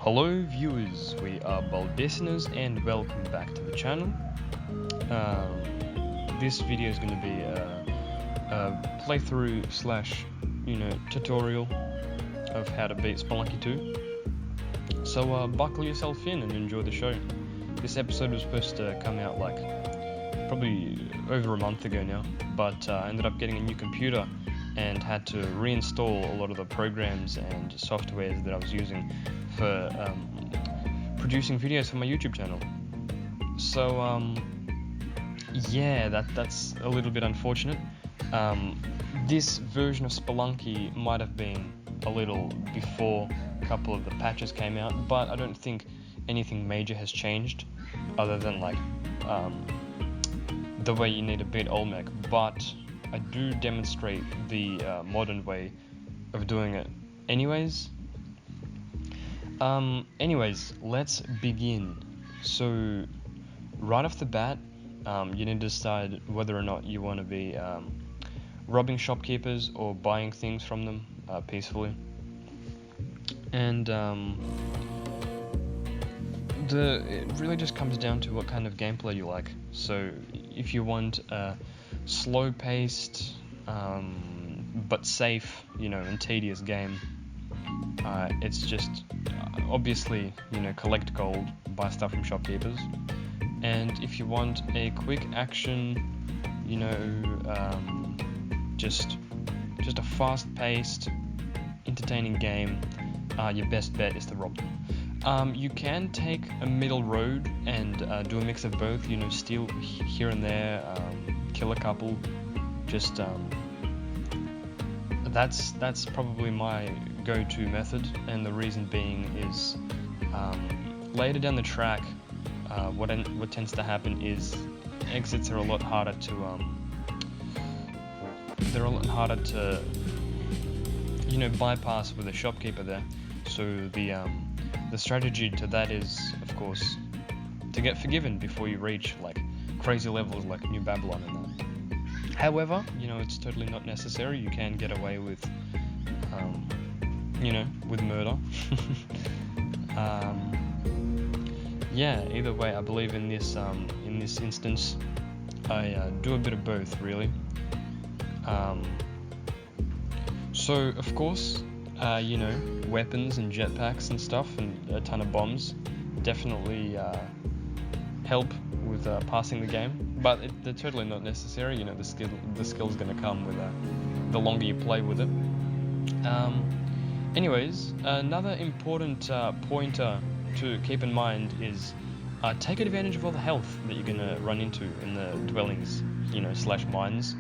Hello viewers, we are Baldesiners and welcome back to the channel. This video is going to be a playthrough slash, tutorial of how to beat Spelunky 2. So buckle yourself in and enjoy the show. This episode was supposed to come out like probably over a month ago now, but I ended up getting a new computer and had to reinstall a lot of the programs and softwares that I was using for producing videos for my YouTube channel. So yeah, that's a little bit unfortunate. This version of Spelunky might have been a little before a couple of the patches came out, but I don't think anything major has changed other than like the way you need to beat Olmec. But I do demonstrate the modern way of doing it anyways. Anyways, let's begin. So right off the bat, you need to decide whether or not you want to be robbing shopkeepers or buying things from them peacefully. And it really just comes down to what kind of gameplay you like. So if you want a slow-paced but safe, and tedious game, it's just obviously, collect gold, buy stuff from shopkeepers. And if you want a quick action, just a fast-paced, entertaining game, your best bet is to rob them. You can take a middle road and do a mix of both, steal here and there, kill a couple. Just that's probably my go-to method, and the reason being is later down the track, what tends to happen is exits are a lot harder to bypass with a shopkeeper there. So the strategy to that is, of course, to get forgiven before you reach like crazy levels like New Babylon and that. However, it's totally not necessary. You can get away with with murder. Yeah, either way, I believe in this instance I do a bit of both, really. So of course, weapons and jetpacks and stuff and a ton of bombs definitely help with passing the game, but they're totally not necessary. The skill's going to come with the longer you play with it. Anyways, another important pointer to keep in mind is take advantage of all the health that you're going to run into in the dwellings, slash mines.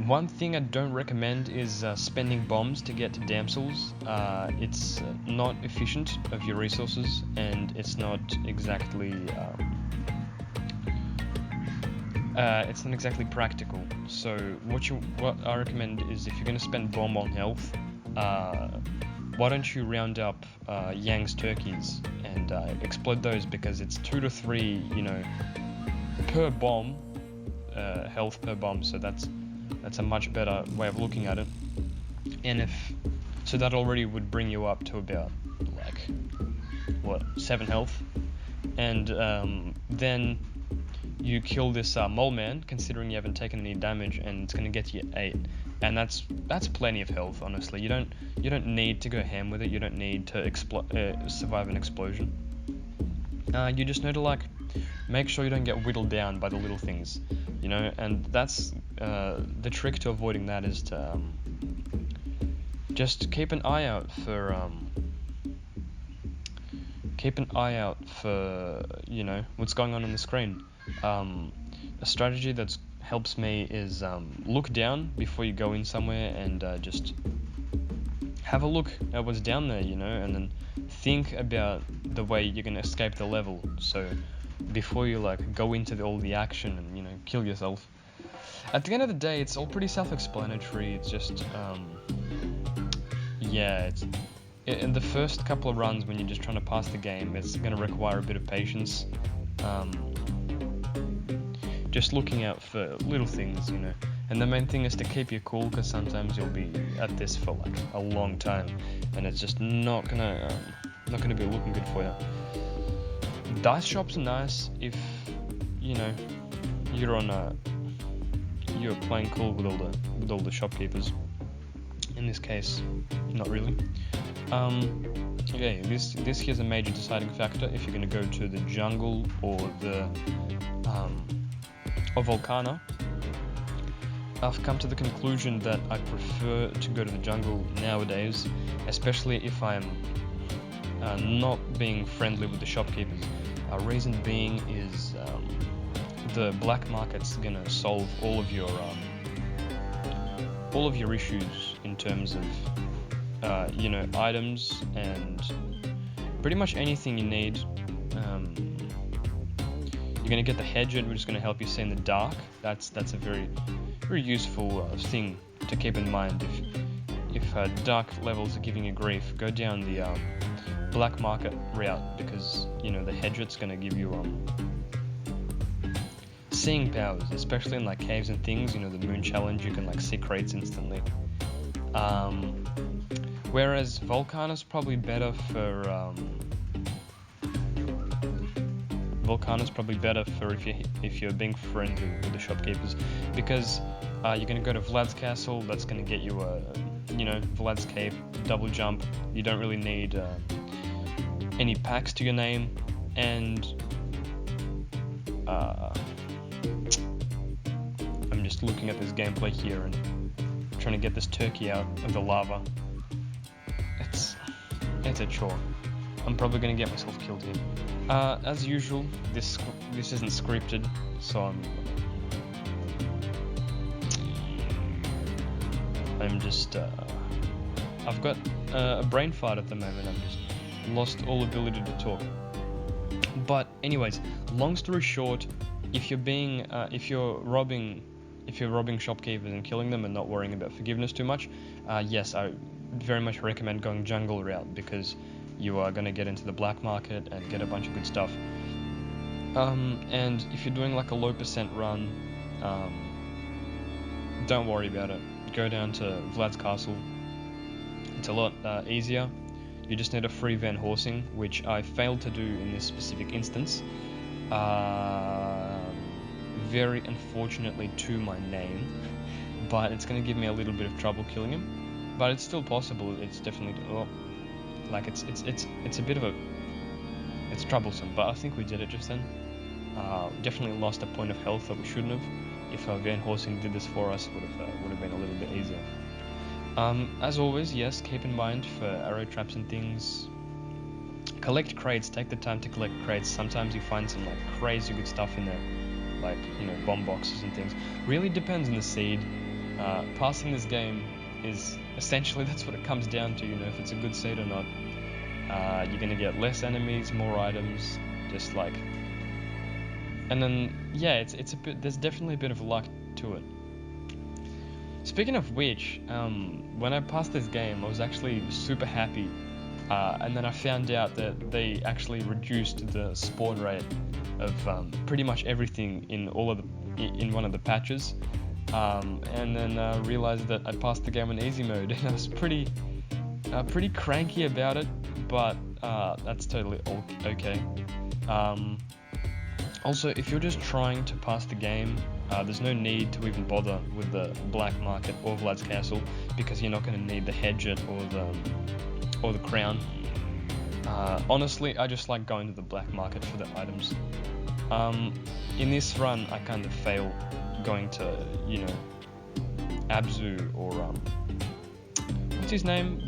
One thing I don't recommend is spending bombs to get to damsels. It's not efficient of your resources, and it's not exactly practical. So what I recommend is, if you're going to spend bomb on health, why don't you round up Yang's turkeys and explode those, because it's 2 to 3, per bomb, health per bomb. So that's a much better way of looking at it. And so that already would bring you up to about 7 health, and then you kill this mole man, considering you haven't taken any damage, and it's going to get you 8, and that's plenty of health. Honestly, you don't need to go ham with it. You don't need to survive an explosion. You just need to make sure you don't get whittled down by the little things, and that's the trick to avoiding that is to just keep an eye out for what's going on the screen. A strategy that helps me is look down before you go in somewhere, and just have a look at what's down there, and then think about the way you're going to escape the level. So before you go into all the action and kill yourself. At the end of the day, it's all pretty self-explanatory. It's just in the first couple of runs, when you're just trying to pass the game, it's going to require a bit of patience. Just looking out for little things, And the main thing is to keep you cool, because sometimes you'll be at this for like a long time, and it's just not gonna be looking good for you. Dice shops are nice if you're playing cool with all the shopkeepers. In this case, not really. Okay, this here's a major deciding factor if you're going to go to the jungle or the or Volcana. I've come to the conclusion that I prefer to go to the jungle nowadays, especially if I'm not being friendly with the shopkeepers. Reason being is the black market's gonna solve all of your issues in terms of items and pretty much anything you need. You're gonna get the hedgehog, which is gonna help you see in the dark. That's a very useful thing to keep in mind. If dark levels are giving you grief, go down the black market route, because the hedgehog's gonna give you seeing powers, especially in like caves and things. The moon challenge, you can like see crates instantly. Whereas Volcana's probably better for if you're being friendly with the shopkeepers, because you're gonna go to Vlad's castle. That's gonna get you Vlad's cape, double jump. You don't really need any packs to your name, and I'm just looking at this gameplay here and trying to get this turkey out of the lava. It's a chore. I'm probably gonna get myself killed here. As usual, this isn't scripted, so I'm just I've got a brain fart at the moment. I'm just lost all ability to talk. But anyways, long story short, if you're robbing shopkeepers and killing them and not worrying about forgiveness too much, yes, I very much recommend going jungle route, because you are going to get into the black market and get a bunch of good stuff. And if you're doing like a low percent run, don't worry about it. Go down to Vlad's castle. It's a lot easier. You just need a free van horsing, which I failed to do in this specific instance. Very unfortunately to my name, but it's going to give me a little bit of trouble killing him. But it's still possible. It's definitely it's a bit of it's troublesome. But I think we did it just then. Definitely lost a point of health that we shouldn't have. If our van horsing did this for us, would have been a little bit easier. As always, yes, keep in mind for arrow traps and things. Collect crates. Take the time to collect crates. Sometimes you find some like crazy good stuff in there, like bomb boxes and things. Really depends on the seed. Passing this game is essentially, that's what it comes down to. If it's a good seed or not. You're gonna get less enemies, more items, just like. And then yeah, it's a bit. There's definitely a bit of luck to it. Speaking of which, when I passed this game, I was actually super happy, and then I found out that they actually reduced the spawn rate of pretty much everything in in one of the patches, and then realized that I passed the game in easy mode, and I was pretty cranky about it, but that's totally okay. Also, if you're just trying to pass the game, there's no need to even bother with the black market or Vlad's castle, because you're not going to need the hedgehog or the crown. Honestly, I just like going to the black market for the items. In this run, I kind of fail going to Abzu or what's his name?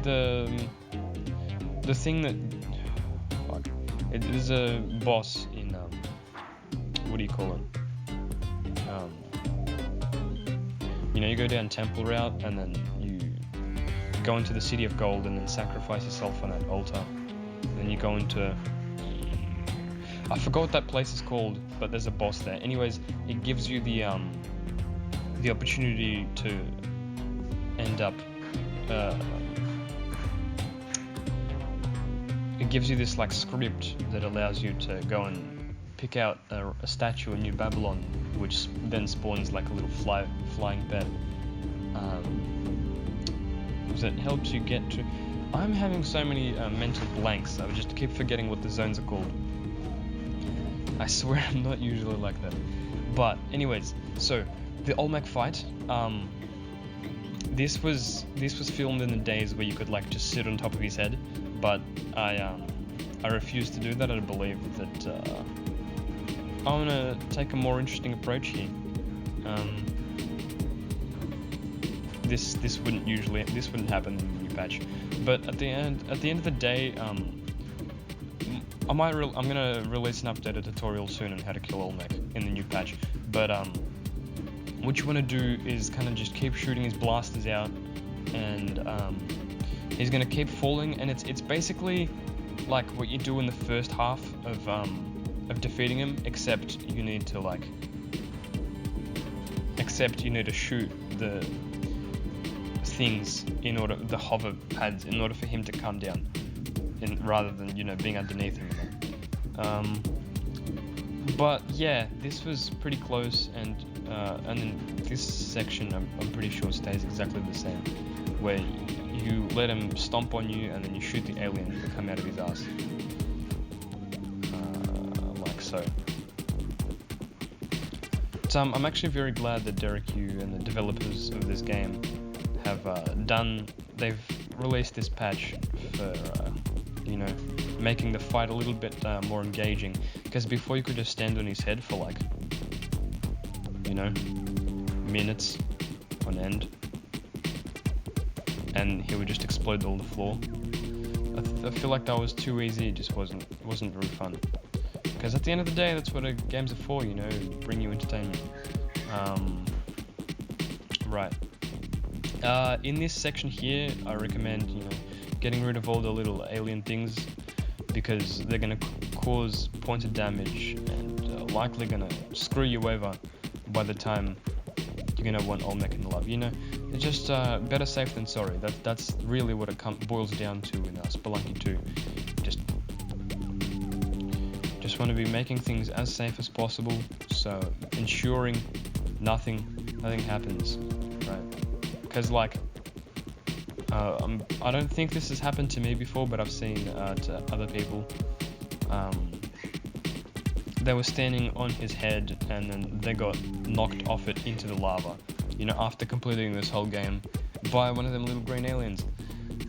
The thing that it is a boss in what do you call it? You go down temple route, and then you go into the city of gold, and then sacrifice yourself on an altar. And then you go into, I forgot what that place is called, but there's a boss there. Anyways, it gives you the opportunity to end up. It gives you this like script that allows you to go and pick out a statue in New Babylon, which then spawns like a little flying bed. That helps you get to... I'm having so many mental blanks. I just keep forgetting what the zones are called. I swear I'm not usually like that. But anyways, so the Olmec fight. This was filmed in the days where you could like just sit on top of his head, but I refused to do that. I believe that I want to take a more interesting approach here. This wouldn't happen in the new patch, but at the end of the day, I'm gonna release an updated tutorial soon on how to kill Olmec in the new patch. But what you want to do is kind of just keep shooting his blasters out, and he's gonna keep falling, and it's basically like what you do in the first half of defeating him, except you need to shoot the things the hover pads in order for him to come down, rather than being underneath him. But yeah, this was pretty close, and then this section I'm pretty sure stays exactly the same, where you let him stomp on you and then you shoot the alien to come out of his ass, like so. So I'm actually very glad that Derek Yu and the developers of this game have they've released this patch for making the fight a little bit more engaging, because before you could just stand on his head for like minutes on end and he would just explode all the floor. I feel like that was too easy. It just wasn't very fun, because at the end of the day, that's what games are for, bring you entertainment. Right. In this section here, I recommend getting rid of all the little alien things, because they're going to cause pointed damage and likely going to screw you over by the time you're going to want Olmec in love. It's just better safe than sorry. That's really what it boils down to in Spelunky 2. Just want to be making things as safe as possible, so ensuring nothing happens, right? Because I don't think this has happened to me before, but I've seen to other people. They were standing on his head and then they got knocked off it into the lava, after completing this whole game by one of them little green aliens.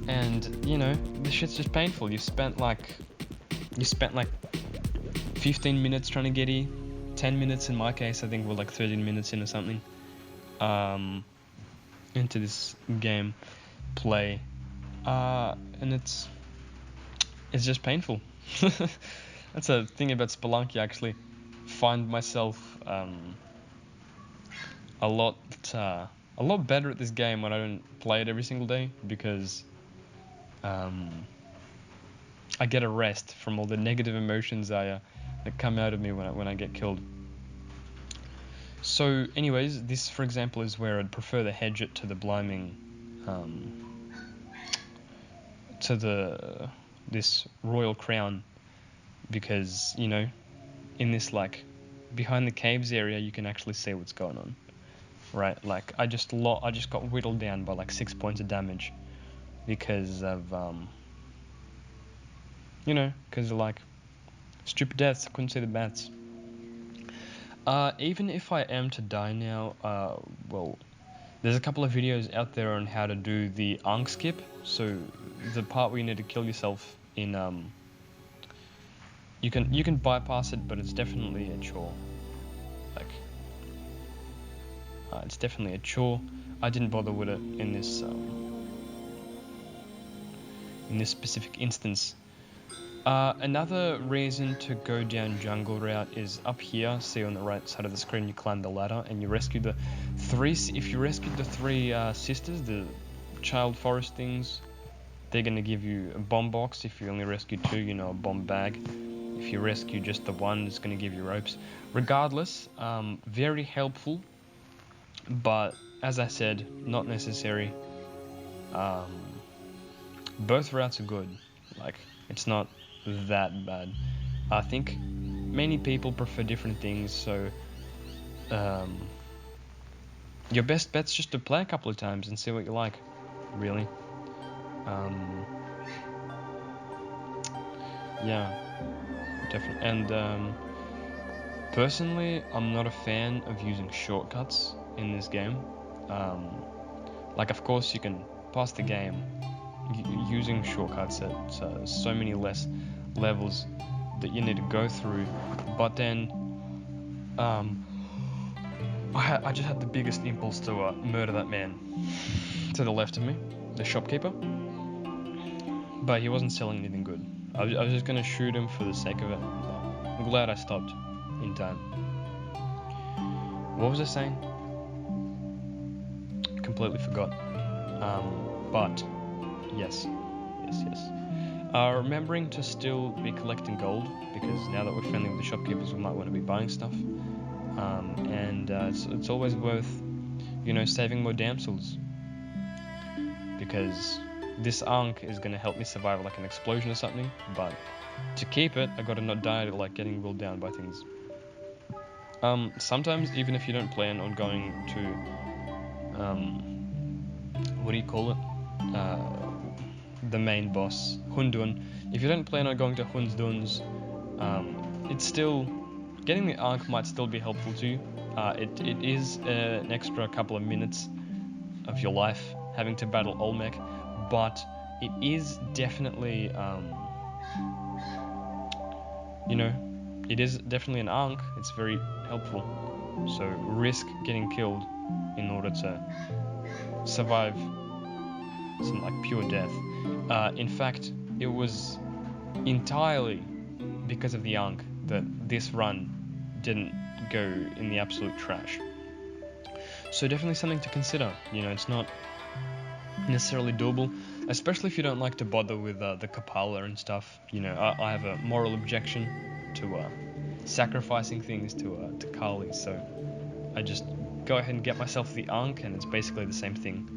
And the shit's just painful. You spent like 15 minutes trying to get here, 10 minutes in my case. I think we're like 13 minutes in or something into this game play, and it's just painful. That's a thing about Spelunky. I actually find myself a lot better at this game when I don't play it every single day, because I get a rest from all the negative emotions that come out of me when I get killed. So anyways, this for example is where I'd prefer to hedge it to the bliming this royal crown, because in this behind the caves area you can actually see what's going on, right? Like I just got whittled down by 6 points of damage because of because of stupid deaths. I couldn't see the bats. Even if I am to die now, well, there's a couple of videos out there on how to do the Ankh skip, so the part where you need to kill yourself in you can bypass it, but it's definitely a chore. It's definitely a chore. I didn't bother with it in this specific instance. Another reason to go down jungle route is up here. See on the right side of the screen, you climb the ladder and you rescue the three. If you rescued the three sisters, the child forest things, they're gonna give you a bomb box. If you only rescue two, a bomb bag. If you rescue just the one, it's gonna give you ropes. Regardless, very helpful, but as I said, not necessary. Both routes are good. It's not that bad. I think many people prefer different things, so your best bet's just to play a couple of times and see what you like, really. Yeah, definitely. And personally, I'm not a fan of using shortcuts in this game. Like, of course, you can pass the game using shortcuts at so many less levels that you need to go through, but then I just had the biggest impulse to murder that man to the left of me, the shopkeeper, but he wasn't selling anything good. I was just gonna shoot him for the sake of it. I'm glad I stopped in time. What was I saying? Completely forgot. But yes. Remembering to still be collecting gold, because now that we're friendly with the shopkeepers, we might want to be buying stuff. And it's always worth, saving more damsels, because this Ankh is going to help me survive like an explosion or something, but to keep it, I got to not die to like getting wheeled down by things. Sometimes even if you don't plan on going to what do you call it? The main boss, Hundun. If you don't plan on going to Hundun's, it's still getting the Ankh might still be helpful to you. It is an extra couple of minutes of your life having to battle Olmec, but it is definitely, it is definitely an Ankh. It's very helpful. So risk getting killed in order to survive some like pure death. In fact, it was entirely because of the Ankh that this run didn't go in the absolute trash. So definitely something to consider. It's not necessarily doable, especially if you don't like to bother with the Kapala and stuff. I have a moral objection to sacrificing things to Kali, so I just go ahead and get myself the Ankh, and it's basically the same thing.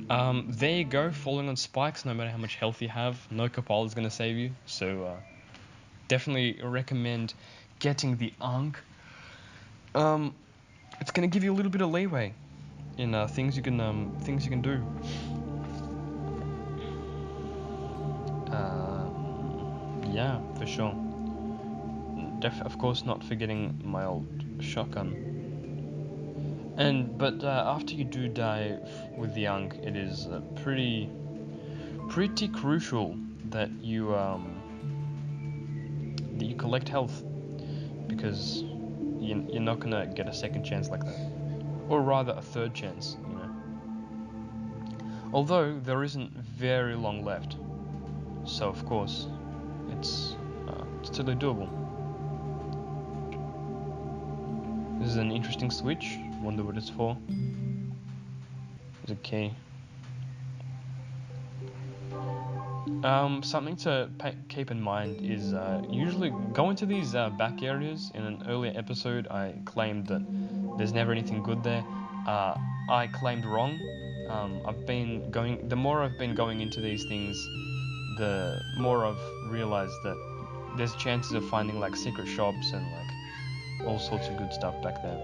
There you go, falling on spikes, no matter how much health you have, no Kapala is going to save you, so definitely recommend getting the Ankh. It's going to give you a little bit of leeway in things you can do. Yeah, for sure. Of course, not forgetting my old shotgun. But after you do die with the Ankh, it is pretty crucial that you collect health, because you're not gonna get a second chance like that, or rather a third chance. Although there isn't very long left, so of course it's totally doable. This is an interesting switch. Wonder what it's for. It's a key. Something to keep in mind is usually go into these back areas. In an earlier episode, I claimed that there's never anything good there. I claimed wrong. The more I've been going into these things, the more I've realized that there's chances of finding like secret shops and like all sorts of good stuff back there.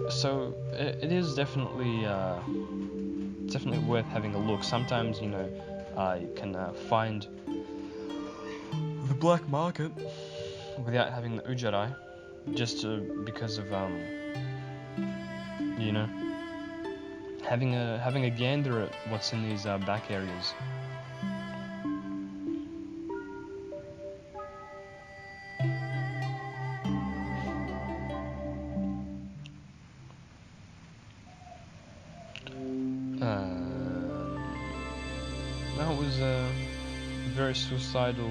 So it is definitely worth having a look. Sometimes I can find the black market without having the Ujarai, just because of having a gander at what's in these back areas. That was a very suicidal.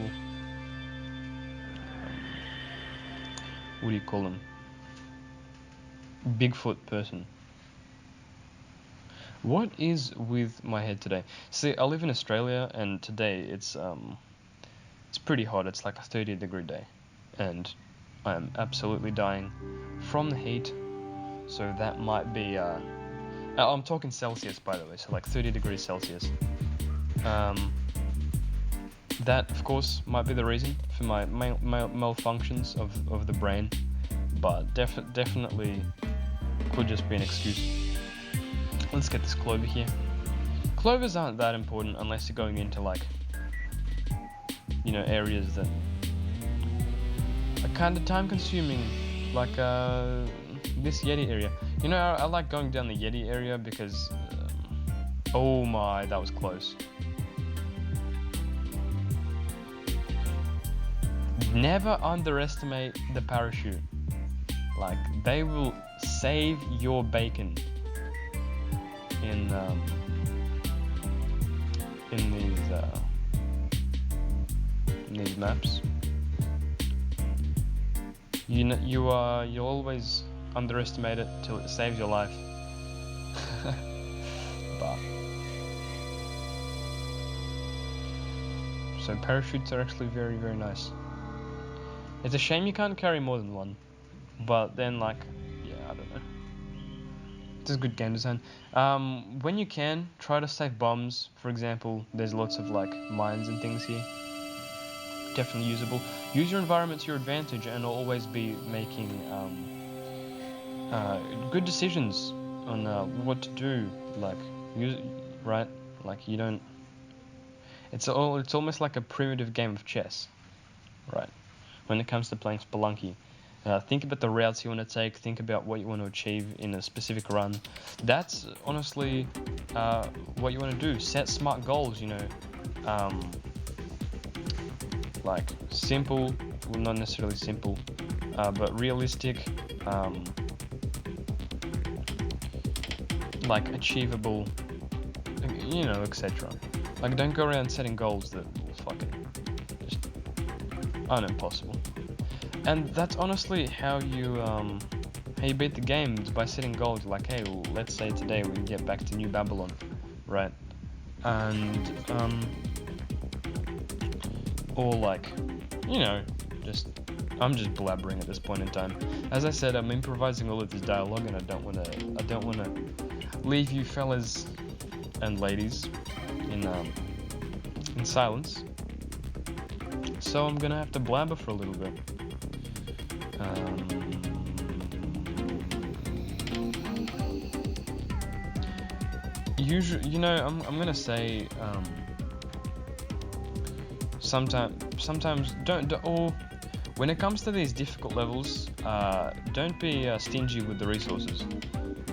What do you call them? Bigfoot person. What is with my head today? See, I live in Australia, and today it's pretty hot. It's like a 30-degree day, and I am absolutely dying from the heat. So that might be I'm talking Celsius, by the way, so like 30 degrees Celsius. That, of course, might be the reason for my malfunctions of the brain, but definitely could just be an excuse. Let's get this clover here. Clovers aren't that important unless you're going into, like, you know, areas that are kind of time consuming, like this Yeti area. You know, I like going down the Yeti area because oh my, that was close. Never underestimate the parachute. Like, they will save your bacon in these maps. You always underestimate it till it saves your life. But so parachutes are actually very, very nice. It's a shame you can't carry more than one, but then, like, yeah, I don't know. It's a good game design. When you can, try to save bombs. For example, there's lots of, like, mines and things here. Definitely usable. Use your environment to your advantage and always be making good decisions on what to do. Like, right? Like, you don't. It's almost like a primitive game of chess, right? When it comes to playing Spelunky. Think about the routes you want to take, think about what you want to achieve in a specific run. That's honestly what you want to do. Set smart goals, you know. Like, simple, well, not necessarily simple, but realistic, like, achievable, you know, etc. Like, don't go around setting goals that will fucking just aren't impossible. And that's honestly how you beat the game, is by setting goals. Like, hey, well, let's say today we can get back to New Babylon, right? And or, like, you know, I'm just blabbering at this point in time. As I said, I'm improvising all of this dialogue, and I don't wanna leave you fellas and ladies in silence. So I'm gonna have to blabber for a little bit. Usually, you know, I'm gonna say sometimes don't or when it comes to these difficult levels, don't be stingy with the resources,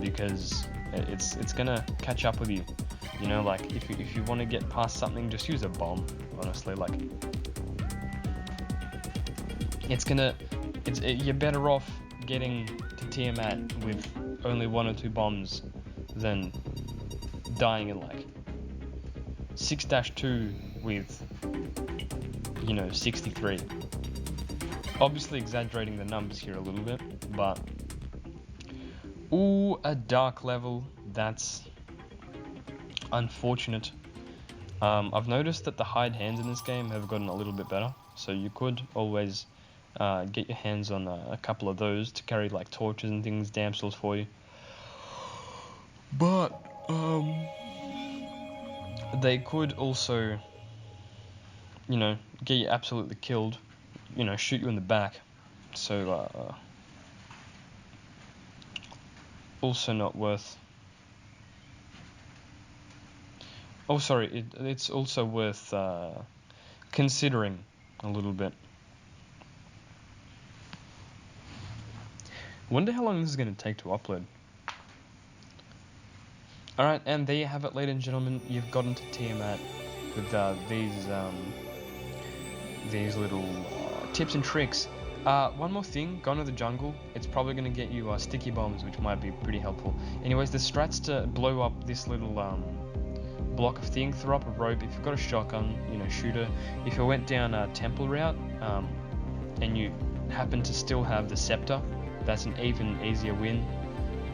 because it's gonna catch up with you. You know, like, if you want to get past something, just use a bomb. Honestly, like, you're better off getting to Tiamat with only 1 or 2 bombs than dying in, like, 6-2 with, you know, 63. Obviously exaggerating the numbers here a little bit, but ooh, a dark level. That's unfortunate. I've noticed that the hide hands in this game have gotten a little bit better, so you could always get your hands on a couple of those to carry, like, torches and things, damsels for you. But they could also, you know, get you absolutely killed, you know, shoot you in the back. So also not worth. Oh, sorry, it's also worth considering a little bit. Wonder how long this is going to take to upload. Alright, and there you have it, ladies and gentlemen. You've gotten to Tiamat with these little tips and tricks. One more thing, go into the jungle. It's probably going to get you sticky bombs, which might be pretty helpful. Anyways, the strats to blow up this little block of thing, throw up a rope. If you've got a shotgun, you know, shoot her. If you went down a temple route and you happen to still have the scepter, that's an even easier win.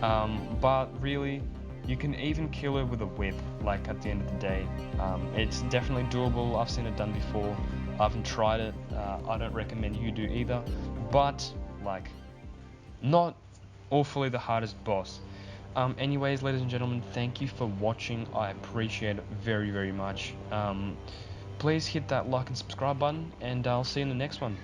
But really, you can even kill her with a whip, like, at the end of the day. It's definitely doable. I've seen it done before. I haven't tried it. I don't recommend you do either. But, like, not awfully the hardest boss. Anyways, ladies and gentlemen, thank you for watching. I appreciate it very, very much. please hit that like and subscribe button, and I'll see you in the next one.